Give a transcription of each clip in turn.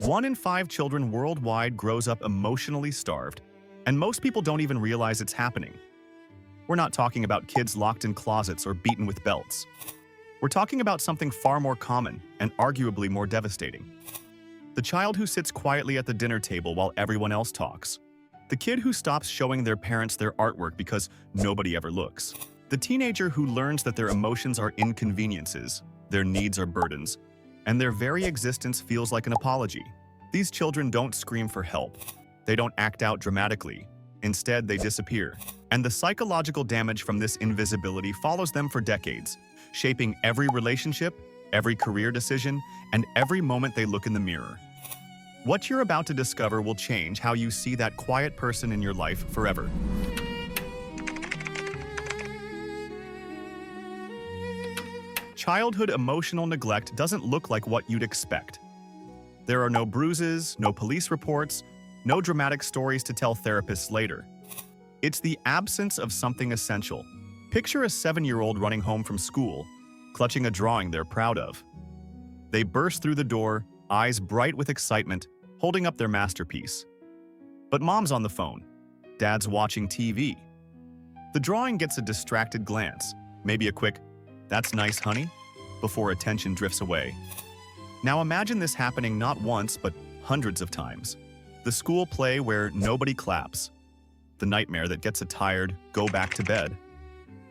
1 in 5 children worldwide grows up emotionally starved, and most people don't even realize it's happening. We're not talking about kids locked in closets or beaten with belts. We're talking about something far more common and arguably more devastating. The child who sits quietly at the dinner table while everyone else talks. The kid who stops showing their parents their artwork because nobody ever looks. The teenager who learns that their emotions are inconveniences, their needs are burdens, and their very existence feels like an apology. These children don't scream for help. They don't act out dramatically. Instead, they disappear. And the psychological damage from this invisibility follows them for decades, shaping every relationship, every career decision, and every moment they look in the mirror. What you're about to discover will change how you see that quiet person in your life forever. Childhood emotional neglect doesn't look like what you'd expect. There are no bruises, no police reports, no dramatic stories to tell therapists later. It's the absence of something essential. Picture a 7-year-old running home from school, clutching a drawing they're proud of. They burst through the door, eyes bright with excitement, holding up their masterpiece. But mom's on the phone. Dad's watching TV. The drawing gets a distracted glance, maybe a quick, "That's nice, honey," before attention drifts away. Now imagine this happening not once, but hundreds of times. The school play where nobody claps. The nightmare that gets a tired, go back to bed.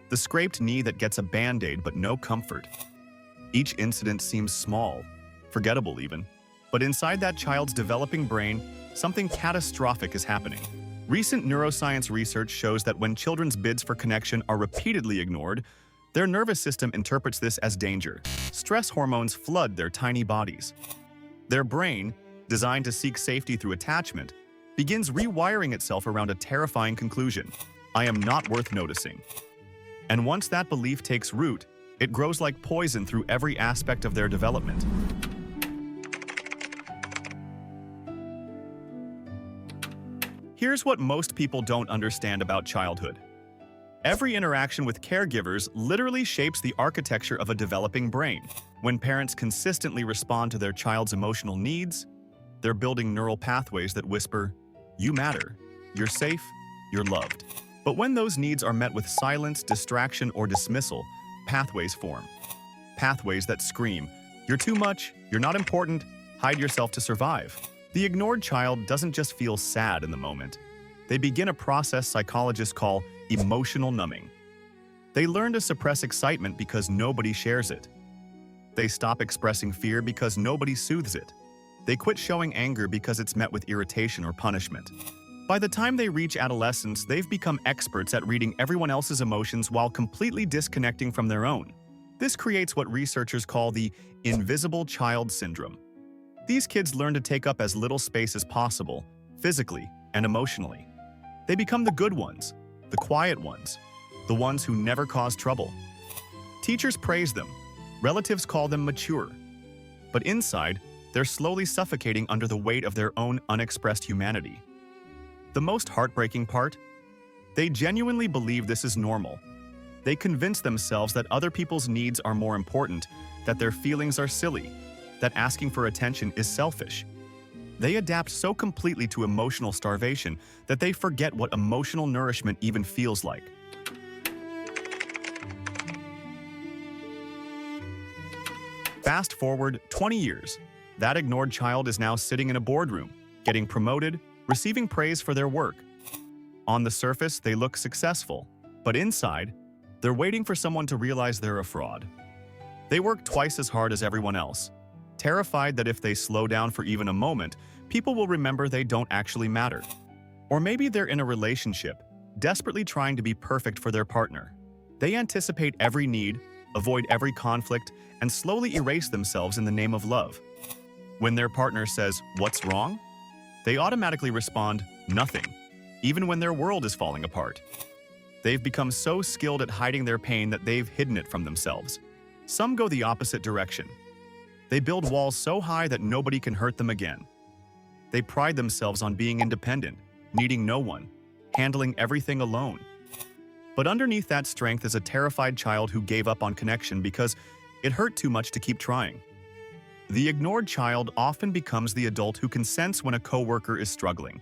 The scraped knee that gets a band-aid but no comfort. Each incident seems small, forgettable even. But inside that child's developing brain, something catastrophic is happening. Recent neuroscience research shows that when children's bids for connection are repeatedly ignored, their nervous system interprets this as danger. Stress hormones flood their tiny bodies. Their brain, designed to seek safety through attachment, begins rewiring itself around a terrifying conclusion: I am not worth noticing. And once that belief takes root, it grows like poison through every aspect of their development. Here's what most people don't understand about childhood. Every interaction with caregivers literally shapes the architecture of a developing brain. When parents consistently respond to their child's emotional needs, they're building neural pathways that whisper, "You matter, you're safe, you're loved." But when those needs are met with silence, distraction, or dismissal, pathways form. Pathways that scream, "You're too much, you're not important, hide yourself to survive." The ignored child doesn't just feel sad in the moment. They begin a process psychologists call emotional numbing. They learn to suppress excitement because nobody shares it. They stop expressing fear because nobody soothes it. They quit showing anger because it's met with irritation or punishment. By the time they reach adolescence, they've become experts at reading everyone else's emotions while completely disconnecting from their own. This creates what researchers call the invisible child syndrome. These kids learn to take up as little space as possible, physically and emotionally. They become the good ones, the quiet ones, the ones who never cause trouble. Teachers praise them, relatives call them mature. But inside, they're slowly suffocating under the weight of their own unexpressed humanity. The most heartbreaking part? They genuinely believe this is normal. They convince themselves that other people's needs are more important, that their feelings are silly, that asking for attention is selfish. They adapt so completely to emotional starvation that they forget what emotional nourishment even feels like. Fast forward 20 years. That ignored child is now sitting in a boardroom, getting promoted, receiving praise for their work. On the surface, they look successful, but inside, they're waiting for someone to realize they're a fraud. They work twice as hard as everyone else, terrified that if they slow down for even a moment, people will remember they don't actually matter. Or maybe they're in a relationship, desperately trying to be perfect for their partner. They anticipate every need, avoid every conflict, and slowly erase themselves in the name of love. When their partner says, "What's wrong?" they automatically respond, "Nothing," even when their world is falling apart. They've become so skilled at hiding their pain that they've hidden it from themselves. Some go the opposite direction. They build walls so high that nobody can hurt them again. They pride themselves on being independent, needing no one, handling everything alone. But underneath that strength is a terrified child who gave up on connection because it hurt too much to keep trying. The ignored child often becomes the adult who can sense when a coworker is struggling,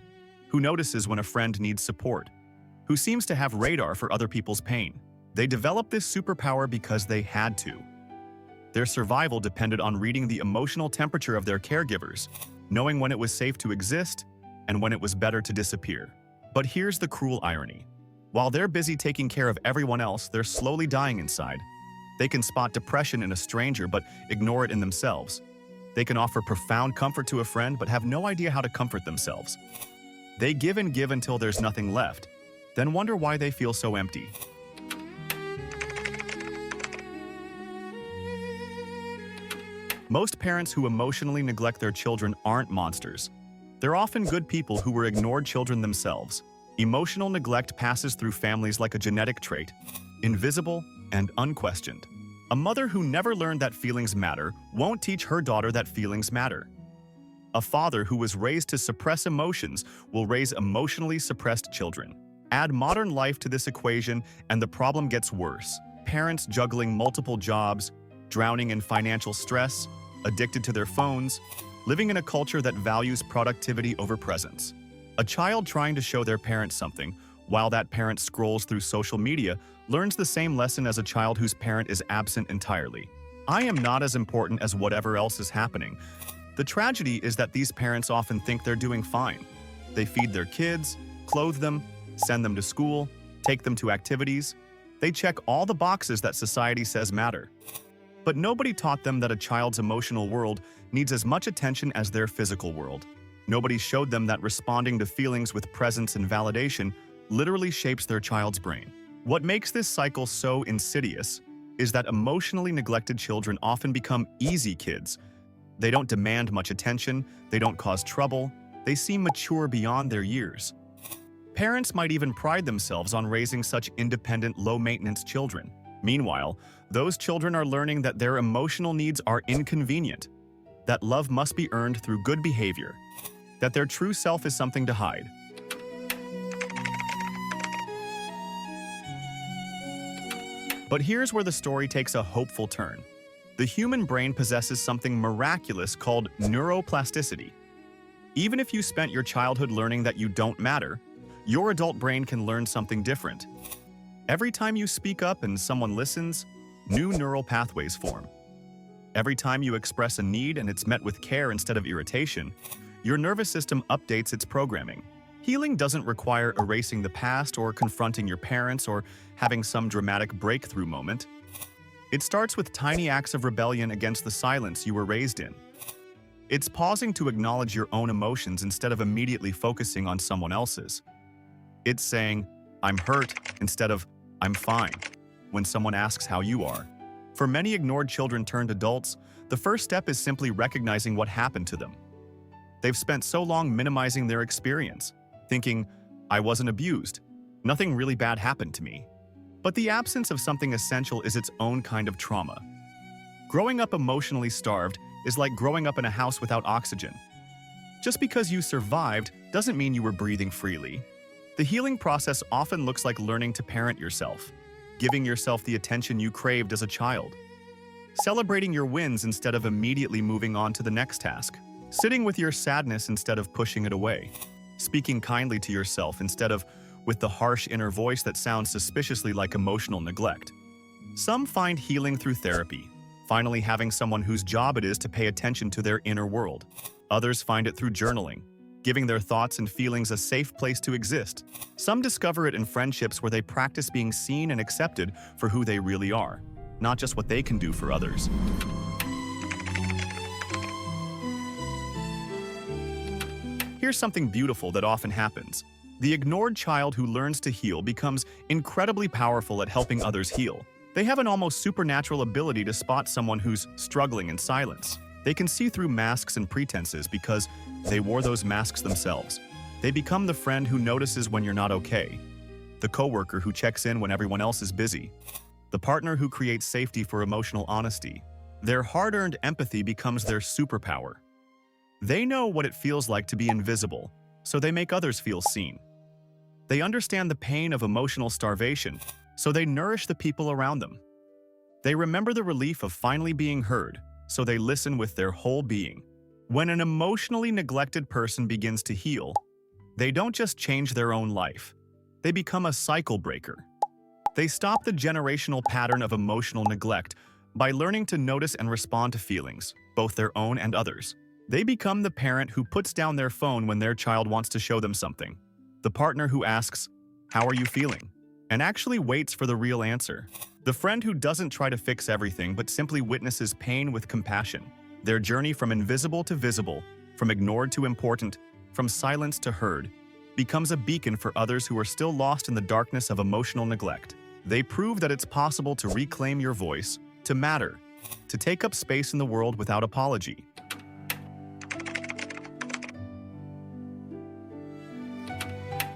who notices when a friend needs support, who seems to have radar for other people's pain. They developed this superpower because they had to. Their survival depended on reading the emotional temperature of their caregivers, knowing when it was safe to exist and when it was better to disappear. But here's the cruel irony. While they're busy taking care of everyone else, they're slowly dying inside. They can spot depression in a stranger but ignore it in themselves. They can offer profound comfort to a friend but have no idea how to comfort themselves. They give and give until there's nothing left, then wonder why they feel so empty. Most parents who emotionally neglect their children aren't monsters. They're often good people who were ignored children themselves. Emotional neglect passes through families like a genetic trait, invisible and unquestioned. A mother who never learned that feelings matter won't teach her daughter that feelings matter. A father who was raised to suppress emotions will raise emotionally suppressed children. Add modern life to this equation and the problem gets worse. Parents juggling multiple jobs, drowning in financial stress, addicted to their phones, living in a culture that values productivity over presence. A child trying to show their parents something, while that parent scrolls through social media, learns the same lesson as a child whose parent is absent entirely. I am not as important as whatever else is happening. The tragedy is that these parents often think they're doing fine. They feed their kids, clothe them, send them to school, take them to activities. They check all the boxes that society says matter. But nobody taught them that a child's emotional world needs as much attention as their physical world. Nobody showed them that responding to feelings with presence and validation literally shapes their child's brain. What makes this cycle so insidious is that emotionally neglected children often become easy kids. They don't demand much attention, they don't cause trouble, they seem mature beyond their years. Parents might even pride themselves on raising such independent, low-maintenance children. Meanwhile, those children are learning that their emotional needs are inconvenient, that love must be earned through good behavior, that their true self is something to hide. But here's where the story takes a hopeful turn. The human brain possesses something miraculous called neuroplasticity. Even if you spent your childhood learning that you don't matter, your adult brain can learn something different. Every time you speak up and someone listens, new neural pathways form. Every time you express a need and it's met with care instead of irritation, your nervous system updates its programming. Healing doesn't require erasing the past or confronting your parents or having some dramatic breakthrough moment. It starts with tiny acts of rebellion against the silence you were raised in. It's pausing to acknowledge your own emotions instead of immediately focusing on someone else's. It's saying, "I'm hurt," instead of "I'm fine," when someone asks how you are. For many ignored children turned adults, the first step is simply recognizing what happened to them. They've spent so long minimizing their experience, thinking, "I wasn't abused. Nothing really bad happened to me." But the absence of something essential is its own kind of trauma. Growing up emotionally starved is like growing up in a house without oxygen. Just because you survived doesn't mean you were breathing freely. The healing process often looks like learning to parent yourself, giving yourself the attention you craved as a child, celebrating your wins instead of immediately moving on to the next task, sitting with your sadness instead of pushing it away, speaking kindly to yourself instead of with the harsh inner voice that sounds suspiciously like emotional neglect. Some find healing through therapy, finally having someone whose job it is to pay attention to their inner world. Others find it through journaling, giving their thoughts and feelings a safe place to exist. Some discover it in friendships where they practice being seen and accepted for who they really are, not just what they can do for others. Here's something beautiful that often happens. The ignored child who learns to heal becomes incredibly powerful at helping others heal. They have an almost supernatural ability to spot someone who's struggling in silence. They can see through masks and pretenses because they wore those masks themselves. They become the friend who notices when you're not okay, the coworker who checks in when everyone else is busy, the partner who creates safety for emotional honesty. Their hard-earned empathy becomes their superpower. They know what it feels like to be invisible, so they make others feel seen. They understand the pain of emotional starvation, so they nourish the people around them. They remember the relief of finally being heard, so they listen with their whole being. When an emotionally neglected person begins to heal, they don't just change their own life. They become a cycle breaker. They stop the generational pattern of emotional neglect by learning to notice and respond to feelings, both their own and others. They become the parent who puts down their phone when their child wants to show them something, the partner who asks, "How are you feeling?" and actually waits for the real answer. The friend who doesn't try to fix everything but simply witnesses pain with compassion. Their journey from invisible to visible, from ignored to important, from silence to heard, becomes a beacon for others who are still lost in the darkness of emotional neglect. They prove that it's possible to reclaim your voice, to matter, to take up space in the world without apology.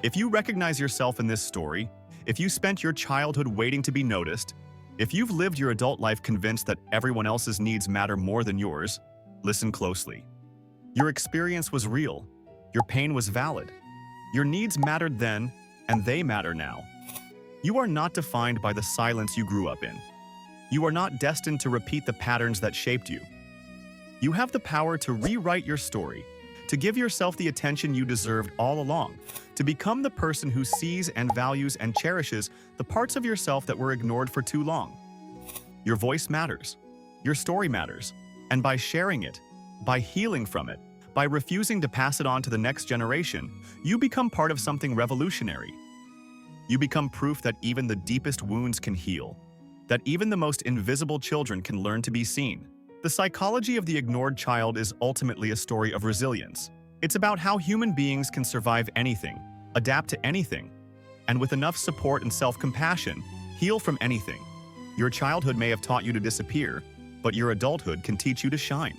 If you recognize yourself in this story, if you spent your childhood waiting to be noticed, if you've lived your adult life convinced that everyone else's needs matter more than yours, listen closely. Your experience was real. Your pain was valid. Your needs mattered then, and they matter now. You are not defined by the silence you grew up in. You are not destined to repeat the patterns that shaped you. You have the power to rewrite your story, to give yourself the attention you deserved all along, to become the person who sees and values and cherishes the parts of yourself that were ignored for too long. Your voice matters. Your story matters. And by sharing it, by healing from it, by refusing to pass it on to the next generation, you become part of something revolutionary. You become proof that even the deepest wounds can heal, that even the most invisible children can learn to be seen. The psychology of the ignored child is ultimately a story of resilience. It's about how human beings can survive anything, adapt to anything, and with enough support and self-compassion, heal from anything. Your childhood may have taught you to disappear, but your adulthood can teach you to shine.